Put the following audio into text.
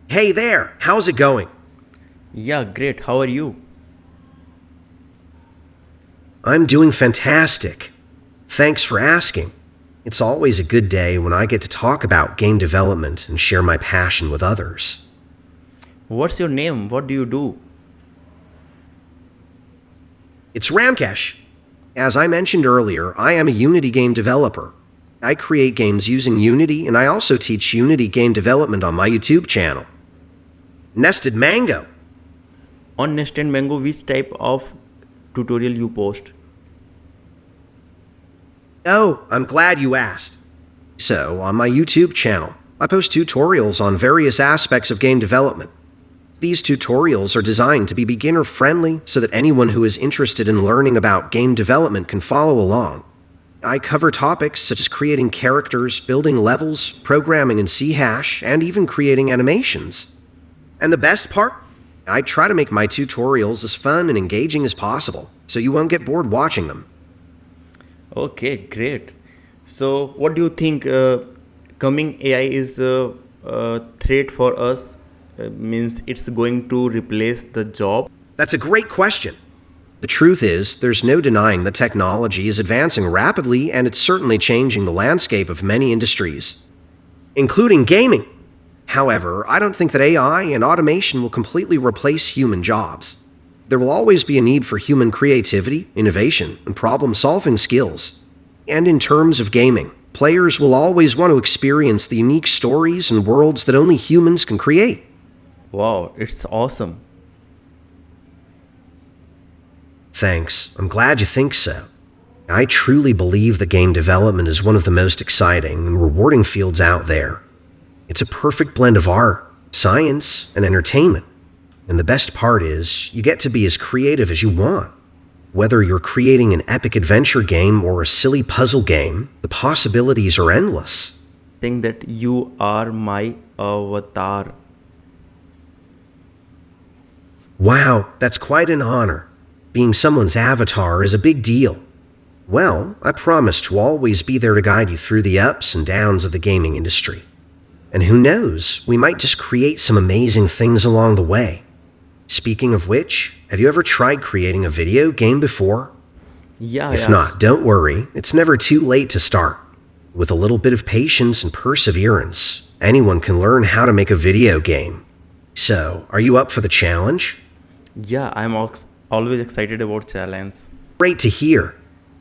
Hey there, how's it going? Yeah, great. How are you? I'm doing fantastic. Thanks for asking. It's always a good day when I get to talk about game development and share my passion with others. What's your name? What do you do? It's Ramkesh. As I mentioned earlier, I am a Unity game developer. I create games using Unity, and I also teach Unity game development on my YouTube channel. Nested Mango. On Nested Mango, which type of tutorial you post? Oh, I'm glad you asked. So, on my YouTube channel, I post tutorials on various aspects of game development. These tutorials are designed to be beginner-friendly so that anyone who is interested in learning about game development can follow along. I cover topics such as creating characters, building levels, programming in C#, and even creating animations. And the best part? I try to make my tutorials as fun and engaging as possible, so you won't get bored watching them. Okay, great. So, what do you think coming AI is a threat for us? Means it's going to replace the job? That's a great question. The truth is, there's no denying that technology is advancing rapidly, and it's certainly changing the landscape of many industries, including gaming. However, I don't think that AI and automation will completely replace human jobs. There will always be a need for human creativity, innovation, and problem-solving skills. And in terms of gaming, players will always want to experience the unique stories and worlds that only humans can create. Wow, it's awesome. Thanks. I'm glad you think so. I truly believe that game development is one of the most exciting and rewarding fields out there. It's a perfect blend of art, science, and entertainment. And the best part is, you get to be as creative as you want. Whether you're creating an epic adventure game or a silly puzzle game, the possibilities are endless. Think that you are my avatar. Wow, that's quite an honor. Being someone's avatar is a big deal. Well, I promise to always be there to guide you through the ups and downs of the gaming industry. And who knows, we might just create some amazing things along the way. Speaking of which, have you ever tried creating a video game before? Yeah, If yes. not, don't worry, it's never too late to start. With a little bit of patience and perseverance, anyone can learn how to make a video game. So, are you up for the challenge? Yeah, I'm always excited about challenge. Great to hear.